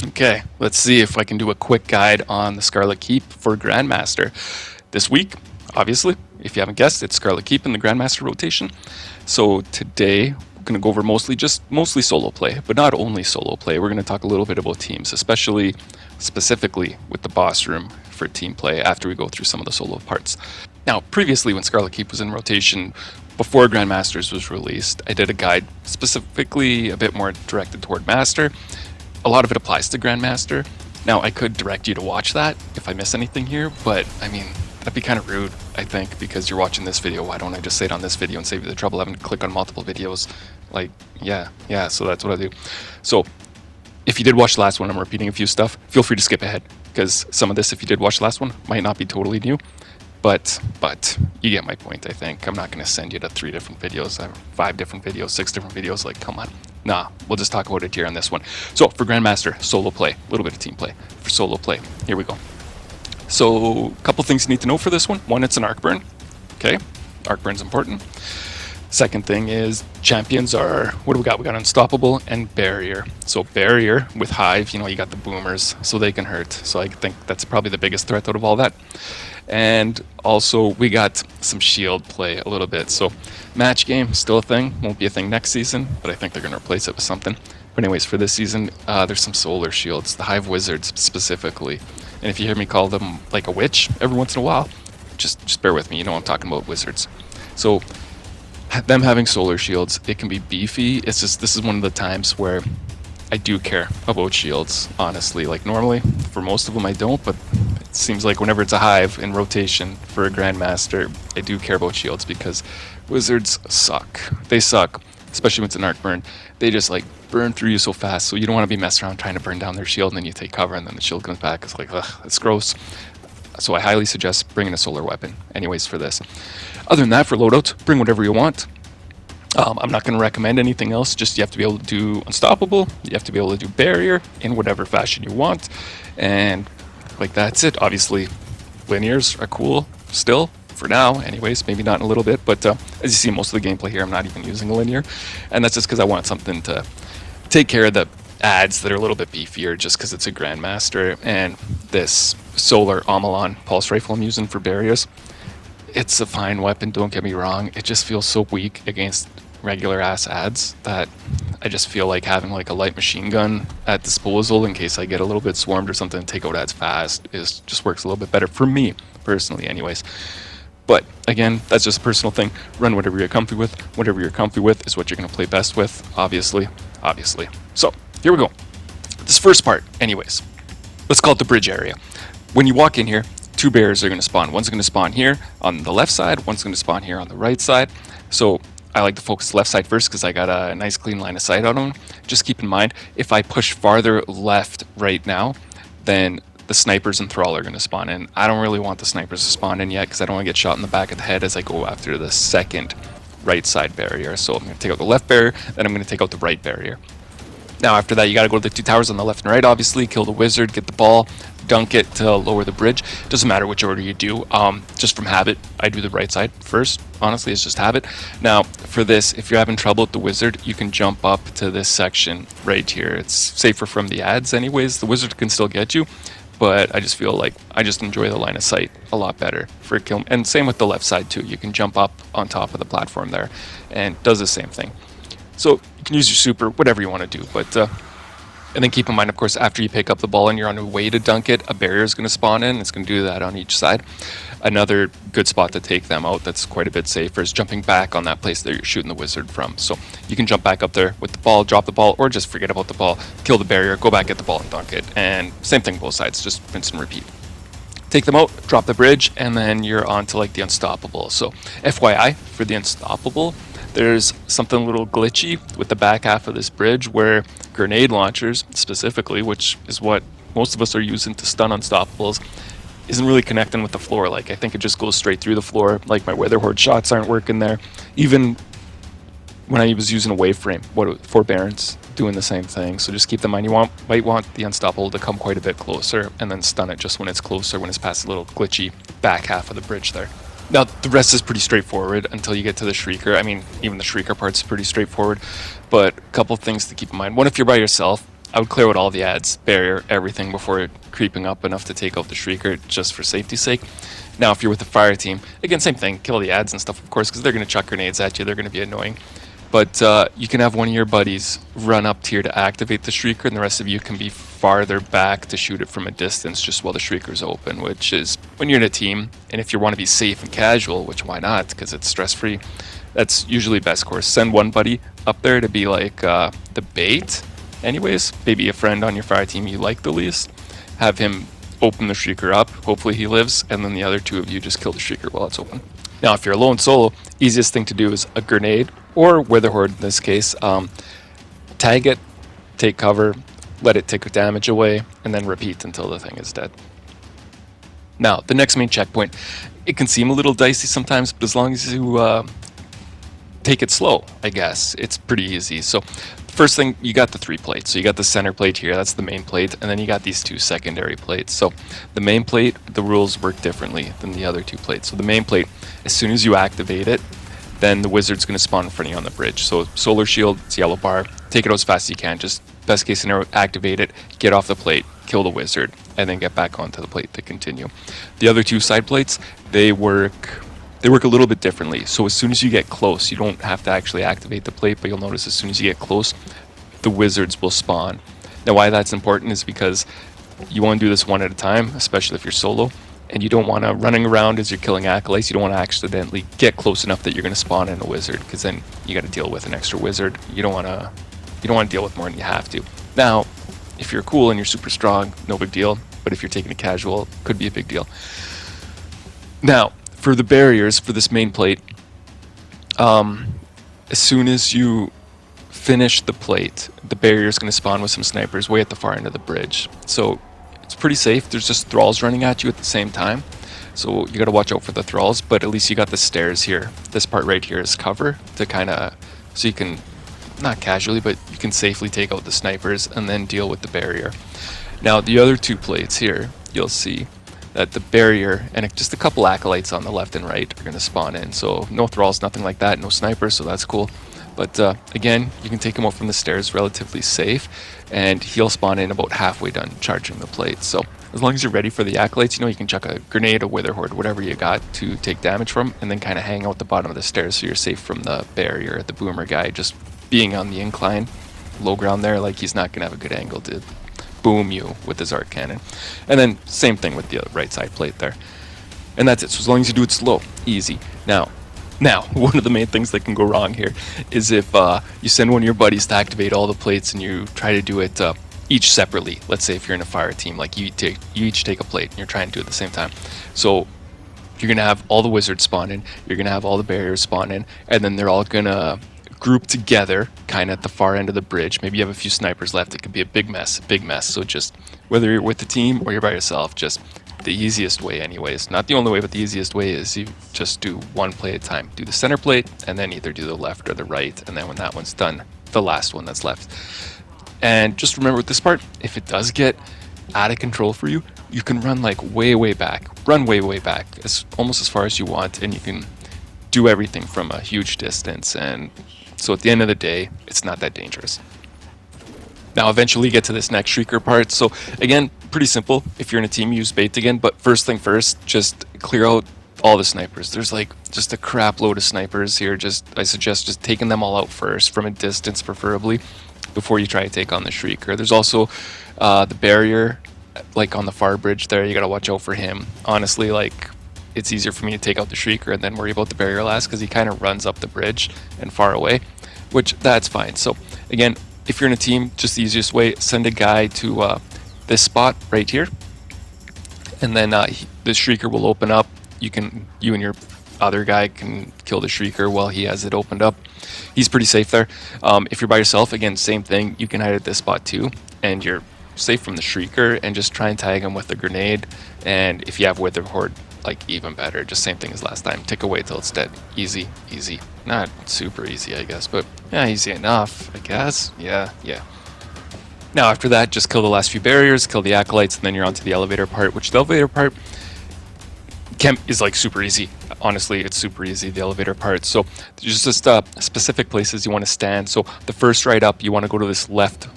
Okay, let's see if I can do a quick guide on the Scarlet Keep for Grandmaster. This week, obviously, if you haven't guessed, it's Scarlet Keep in the Grandmaster rotation. So today, we're going to go over mostly solo play, but not only solo play. We're going to talk a little bit about teams, especially specifically with the boss room for team play after we go through some of the solo parts. Now, previously when Scarlet Keep was in rotation, before Grandmasters was released, I did a guide specifically a bit more directed toward Master. A lot of it applies to Grandmaster. Now, I could direct you to watch that if I miss anything here, but I mean, that'd be kind of rude, I think, because you're watching this video. Why don't I just say it on this video and save you the trouble having to click on multiple videos? Like, yeah, so that's what I do. So, if you did watch the last one, I'm repeating a few stuff, feel free to skip ahead, because some of this, if you did watch the last one, might not be totally new. But you get my point, I think. I'm not going to send you to 3 different videos, 5 different videos, 6 different videos. Like, come on. Nah, we'll just talk about it here on this one. So, for Grandmaster, solo play. A little bit of team play. For solo play, here we go. So, a couple things you need to know for this one. One, it's an arc burn. Okay, arc burn's important. Second thing is champions are, what do we got? We got Unstoppable and Barrier. So Barrier with Hive, you got the boomers, so they can hurt. So I think that's probably the biggest threat out of all that. And also we got some shield play a little bit. So match game, still a thing. Won't be a thing next season, but I think they're going to replace it with something. But anyways, for this season, there's some solar shields, the Hive Wizards specifically. And if you hear me call them like a witch every once in a while, just bear with me. You know I'm talking about wizards. So them having solar shields, it can be beefy. It's just, this is one of the times where I do care about shields, honestly. Like normally, for most of them I don't, but it seems like whenever it's a Hive in rotation for a Grandmaster, I do care about shields because wizards suck. They suck, especially when it's an arc burn. They just like burn through you so fast, so you don't want to be messing around trying to burn down their shield and then you take cover and then the shield comes back. It's like, ugh, it's gross. So I highly suggest bringing a solar weapon anyways for this. Other than that, for loadouts, bring whatever you want. I'm not going to recommend anything else, just you have to be able to do Unstoppable, you have to be able to do Barrier in whatever fashion you want, and like that's it. Obviously, linears are cool still, for now anyways, maybe not in a little bit, but as you see most of the gameplay here, I'm not even using a linear, and that's just because I want something to take care of the ads that are a little bit beefier just because it's a Grandmaster, and this solar Omelon pulse rifle I'm using for barriers, it's a fine weapon, don't get me wrong, it just feels so weak against regular ass ads that I just feel like having like a light machine gun at disposal in case I get a little bit swarmed or something and take out ads fast is just works a little bit better for me personally anyways. But again, that's just a personal thing. Run whatever you're comfy with. Whatever you're comfy with is what you're going to play best with, obviously. So, here we go. This first part, anyways. Let's call it the bridge area. When you walk in here, 2 bears are going to spawn. One's going to spawn here on the left side. One's going to spawn here on the right side. So, I like to focus the left side first because I got a nice clean line of sight on them. Just keep in mind, if I push farther left right now, then the snipers and thrall are going to spawn in. I don't really want the snipers to spawn in yet because I don't want to get shot in the back of the head as I go after the second right side barrier. So I'm going to take out the left barrier, then I'm going to take out the right barrier. Now after that, you got to go to the 2 towers on the left and right, obviously, kill the wizard, get the ball, dunk it to lower the bridge. Doesn't matter which order you do. Just from habit, I do the right side first. Honestly, it's just habit. Now, for this, if you're having trouble with the wizard, you can jump up to this section right here. It's safer from the ads anyways. The wizard can still get you, but I just feel like I just enjoy the line of sight a lot better for kill. And same with the left side too. You can jump up on top of the platform there and does the same thing. So you can use your super, whatever you want to do, but and then keep in mind, of course, after you pick up the ball and you're on your way to dunk it, a barrier is going to spawn in. It's going to do that on each side. Another good spot to take them out that's quite a bit safer is jumping back on that place that you're shooting the wizard from. So you can jump back up there with the ball, drop the ball, or just forget about the ball, kill the barrier, go back, get the ball, and dunk it. And same thing both sides, just rinse and repeat. Take them out, drop the bridge, and then you're on to like the Unstoppable. So FYI, for the Unstoppable, there's something a little glitchy with the back half of this bridge where grenade launchers specifically, which is what most of us are using to stun Unstoppables, isn't really connecting with the floor. Like I think it just goes straight through the floor. Like my Weather Horde shots aren't working there. Even when I was using a wave frame, forbearance, doing the same thing. So just keep in mind, might want the Unstoppable to come quite a bit closer and then stun it just when it's closer, when it's past the little glitchy back half of the bridge there. Now, the rest is pretty straightforward until you get to the Shrieker. I mean, even the Shrieker part's pretty straightforward, but a couple things to keep in mind. One, if you're by yourself, I would clear out all the ads, barrier, everything before creeping up enough to take out the Shrieker, just for safety's sake. Now, if you're with the fire team, again, same thing, kill the ads and stuff, of course, because they're going to chuck grenades at you, they're going to be annoying. But you can have one of your buddies run up here to activate the Shrieker, and the rest of you can be farther back to shoot it from a distance just while the Shrieker's open, which is when you're in a team, and if you want to be safe and casual, which why not, because it's stress-free, that's usually best course. Send one buddy up there to be like the bait, anyways, maybe a friend on your fire team you like the least, have him open the Shrieker up, hopefully he lives, and then the other two of you just kill the Shrieker while it's open. Now, if you're alone solo, easiest thing to do is a grenade, or Witherhoard in this case. Tag it, take cover, let it take damage away, and then repeat until the thing is dead. Now, the next main checkpoint, it can seem a little dicey sometimes, but as long as you take it slow, I guess, it's pretty easy. So first thing, you got the 3 plates. So you got the center plate here, that's the main plate, and then you got these 2 secondary plates. So the main plate, the rules work differently than the other 2 plates. So the main plate, as soon as you activate it, then the wizard's going to spawn in front of you on the bridge. So solar shield, it's yellow bar, take it out as fast as you can. Just best case scenario, activate it, get off the plate, kill the wizard, and then get back onto the plate to continue. The other 2 side plates, they work a little bit differently. So as soon as you get close, you don't have to actually activate the plate, but you'll notice as soon as you get close, the wizards will spawn. Now why that's important is because you want to do this one at a time, especially if you're solo, and you don't want to running around as you're killing acolytes, you don't want to accidentally get close enough that you're going to spawn in a wizard, because then you got to deal with an extra wizard. You don't want to deal with more than you have to. Now, if you're cool and you're super strong, no big deal, but if you're taking it casual, could be a big deal. Now, for the barriers for this main plate, as soon as you finish the plate, the barrier is going to spawn with some snipers way at the far end of the bridge. So it's pretty safe. There's just thralls running at you at the same time. So you got to watch out for the thralls, but at least you got the stairs here. This part right here is cover to kind of, so you can, not casually, but you can safely take out the snipers and then deal with the barrier. Now the other 2 plates here, you'll see that the barrier and just a couple acolytes on the left and right are going to spawn in. So no thralls, nothing like that, no snipers, so that's cool. But again, you can take him out from the stairs relatively safe, and he'll spawn in about halfway done charging the plate. So as long as you're ready for the acolytes, you can chuck a grenade, a Witherhoard, whatever you got to take damage from, and then kind of hang out the bottom of the stairs so you're safe from the barrier, the boomer guy just being on the incline, low ground there, like he's not going to have a good angle to boom you with his arc cannon. And then same thing with the right side plate there. And that's it. So as long as you do it slow, easy. Now, one of the main things that can go wrong here is if you send one of your buddies to activate all the plates and you try to do it each separately. Let's say if you're in a fire team, like you each take a plate and you're trying to do it at the same time. So you're going to have all the wizards spawn in, you're going to have all the barriers spawn in, and then they're all going to group together kind of at the far end of the bridge. Maybe you have a few snipers left. It could be a big mess. So just whether you're with the team or you're by yourself, just the easiest way anyways, not the only way, but the easiest way is you just do one plate at a time. Do the center plate and then either do the left or the right, and then when that one's done, the last one that's left. And just remember with this part, if it does get out of control for you, you can run like way back, way back, almost as far as you want, and you can do everything from a huge distance. And so at the end of the day, it's not that dangerous. Now eventually get to this next Shrieker part. So again, pretty simple. If you're in a team, use bait again, but first thing first, just clear out all the snipers. There's like just a crap load of snipers here. I suggest just taking them all out first from a distance preferably before you try to take on the Shrieker. There's also the barrier like on the far bridge there. You gotta watch out for him. Honestly, like it's easier for me to take out the Shrieker and then worry about the barrier last, because he kind of runs up the bridge and far away, which that's fine. So again, if you're in a team, just the easiest way, send a guy to this spot right here, and then the Shrieker will open up. You and your other guy can kill the Shrieker while he has it opened up. He's pretty safe there. If you're by yourself, again, same thing. You can hide at this spot too, and you're safe from the Shrieker, and just try and tag him with a grenade. And if you have Witherhoard, like even better, just same thing as last time. Tick away till it's dead. Easy. Not super easy, I guess, but yeah, easy enough, I guess. Yeah. Now after that, just kill the last few barriers, kill the acolytes, and then you're onto the elevator part, which the elevator part is like super easy. Honestly, it's super easy, the elevator part. So there's just specific places you want to stand. So the first right up, you want to go to this left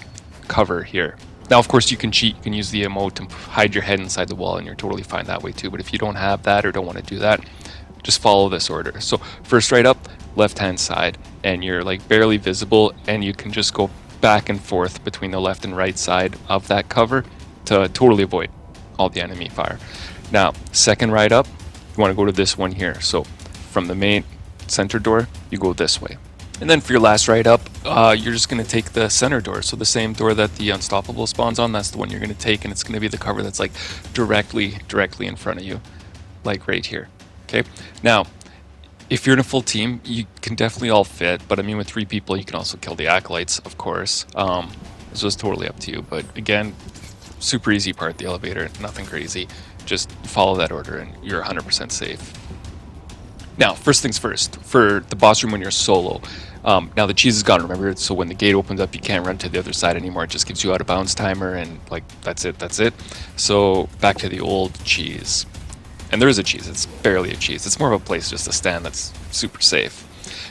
cover here. Now, of course, you can cheat. You can use the emote to hide your head inside the wall, and you're totally fine that way too. But if you don't have that or don't want to do that, just follow this order. So first right up, left-hand side, and you're like barely visible, and you can just go back and forth between the left and right side of that cover to totally avoid all the enemy fire. Now, second right up, you want to go to this one here. So from the main center door, you go this way. And then for your last right up, you're just going to take the center door. So the same door that the Unstoppable spawns on, that's the one you're going to take, and it's going to be the cover that's like directly in front of you, like right here. Okay. Now, if you're in a full team, you can definitely all fit, but I mean, with 3 people, you can also kill the acolytes, of course. It's just totally up to you. But again, super easy part, the elevator, nothing crazy. Just follow that order and you're 100% safe. Now, first things first, for the boss room when you're solo, now the cheese is gone, remember? So when the gate opens up, you can't run to the other side anymore. It just gives you out of bounds timer, and like, that's it. So back to the old cheese. And there is a cheese, it's barely a cheese. It's more of a place just to stand that's super safe.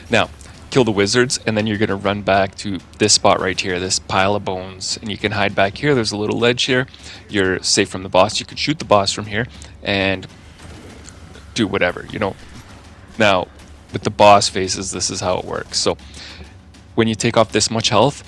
Now, kill the wizards, and then you're gonna run back to this spot right here, this pile of bones. And you can hide back here, there's a little ledge here. You're safe from the boss. You can shoot the boss from here and do whatever, you know. Now, with the boss phases, this is how it works. So when you take off this much health,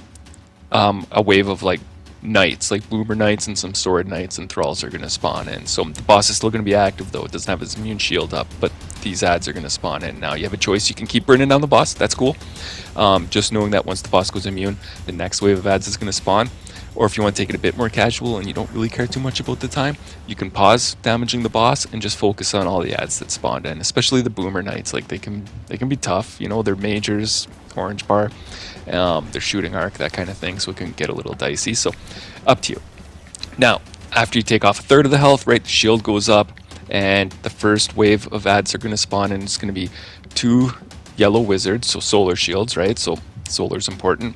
a wave of like knights, like boomer knights and some sword knights and thralls are going to spawn in. So the boss is still going to be active though. It doesn't have its immune shield up, but these ads are going to spawn in. Now you have a choice. You can keep burning down the boss. That's cool. Just knowing that once the boss goes immune, the next wave of ads is going to spawn. Or if you want to take it a bit more casual and you don't really care too much about the time, you can pause damaging the boss and just focus on all the ads that spawned in, especially the boomer knights. Like they can be tough, you know, they're majors, orange bar, they're shooting arc, that kind of thing, so it can get a little dicey. So up to you. Now, after you take off a third of the health, right, the shield goes up and the first wave of ads are going to spawn, and it's going to be 2 yellow wizards, so solar shields, right? So solar's important.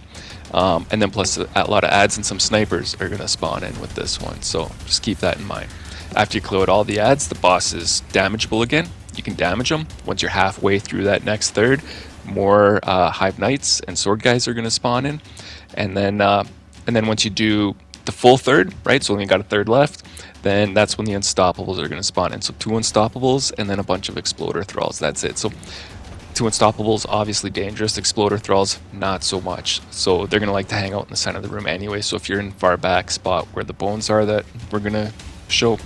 And then plus a lot of ads and some snipers are going to spawn in with this one. So just keep that in mind. After you clear out all the ads, the boss is damageable again. You can damage them. Once you're halfway through that next third, more hive knights and sword guys are going to spawn in. And then once you do the full third, right, so only got a third left, then that's when the Unstoppables are going to spawn in. So 2 Unstoppables and then a bunch of Exploder Thralls. That's it. So 2 Unstoppables, obviously dangerous. Exploder Thralls, not so much. So they're going to like to hang out in the center of the room anyway. So if you're in far back spot where the bones are that we're going to show,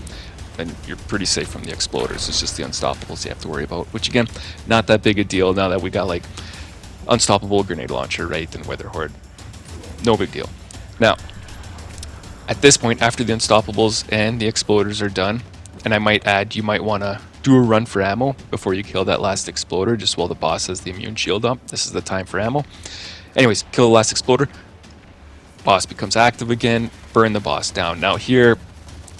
then you're pretty safe from the Exploders. It's just the Unstoppables you have to worry about, which again, not that big a deal now that we got like Unstoppable Grenade Launcher, right, and Wither Horde. No big deal. Now, at this point, after the Unstoppables and the Exploders are done, and I might add, you might want to do a run for ammo before you kill that last Exploder, just while the boss has the immune shield up. This is the time for ammo. Anyways, kill the last Exploder. Boss becomes active again. Burn the boss down. Now here,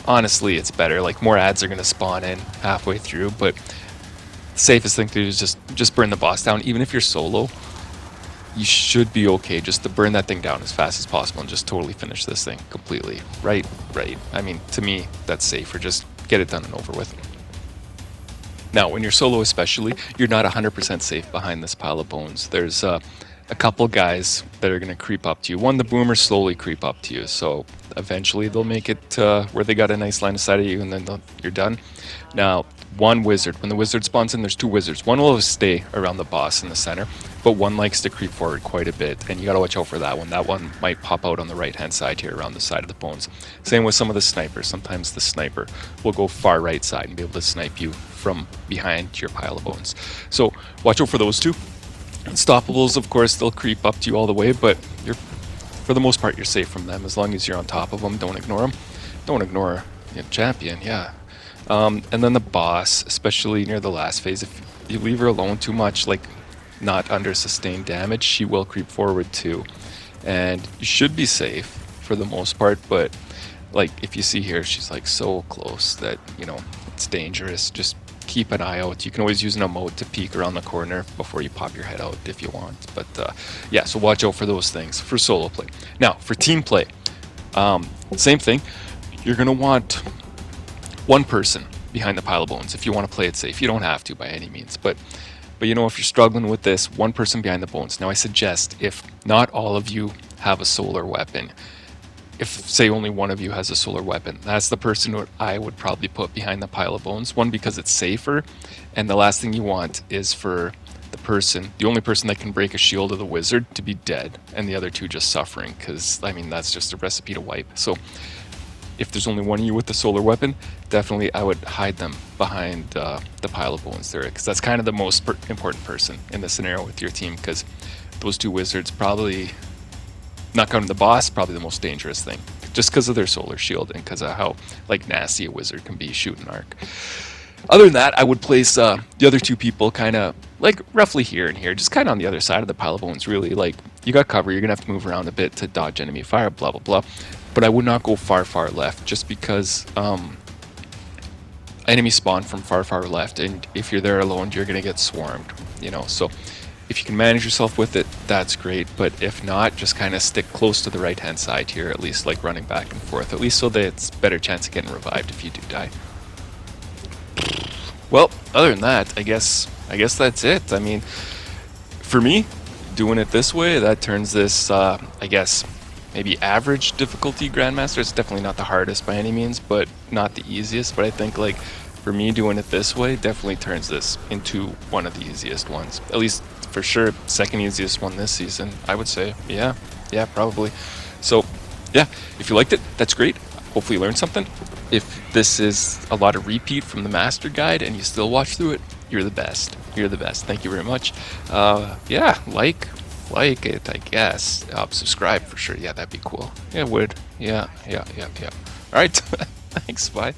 honestly, it's better. Like, more ads are going to spawn in halfway through, but the safest thing to do is just burn the boss down. Even if you're solo, you should be okay just to burn that thing down as fast as possible and just totally finish this thing completely. Right. I mean, to me, that's safer. Just get it done and over with. Now, when you're solo especially, you're not 100% safe behind this pile of bones. There's a couple guys that are going to creep up to you. One, the boomers slowly creep up to you, so eventually they'll make it where they got a nice line of sight of you, and then you're done. Now, one wizard. When the wizard spawns in, there's 2 wizards. One will stay around the boss in the center, but one likes to creep forward quite a bit, and you got to watch out for that one. That one might pop out on the right-hand side here around the side of the bones. Same with some of the snipers. Sometimes the sniper will go far right side and be able to snipe you from behind your pile of bones. So watch out for those 2. Unstoppables, of course, they'll creep up to you all the way, but for the most part, you're safe from them as long as you're on top of them. Don't ignore them. Don't ignore your champion, yeah. And then the boss, especially near the last phase, if you leave her alone too much, like not under sustained damage, she will creep forward too. And you should be safe for the most part, but like if you see here, she's like so close that, you know, it's dangerous. Just keep an eye out. You can always use an emote to peek around the corner before you pop your head out if you want. But yeah, so watch out for those things for solo play. Now, for team play, same thing. You're going to want one person behind the pile of bones if you want to play it safe. You don't have to by any means, but you know, if you're struggling with this, one person behind the bones. Now, I suggest if not all of you have a solar weapon, if say only one of you has a solar weapon, that's the person who I would probably put behind the pile of bones. One, because it's safer, and the last thing you want is for the only person that can break a shield of the wizard, to be dead, and the other two just suffering, because I mean that's just a recipe to wipe. So if there's only one of you with the solar weapon, definitely I would hide them behind the pile of bones there, because that's kind of the most important person in the scenario with your team, because those two wizards, probably not counting the boss, probably the most dangerous thing, just because of their solar shield and because of how like nasty a wizard can be shooting arc. Other than that, I would place the other two people kind of like roughly here and here, just kind of on the other side of the pile of bones. Really, like you got cover, you're gonna have to move around a bit to dodge enemy fire, blah blah blah. But I would not go far left, just because enemies spawn from far left, and if you're there alone, you're gonna get swarmed. So if you can manage yourself with it, that's great. But if not, just kind of stick close to the right hand side here, at least like running back and forth, at least so that it's better chance of getting revived if you do die. Well, other than that, I guess that's it. I mean, for me, doing it this way, that turns this, I guess, maybe average difficulty Grandmaster. It's definitely not the hardest by any means, but not the easiest. But I think, like, for me, doing it this way definitely turns this into one of the easiest ones. At least, for sure, second easiest one this season, I would say. Yeah, probably. So, yeah, if you liked it, that's great. Hopefully you learned something. If this is a lot of repeat from the master guide and you still watch through it, you're the best. You're the best. Thank you very much. Yeah, like it, I guess. Subscribe for sure. Yeah, that'd be cool. Yeah, it would. Yeah. All right. Thanks. Bye.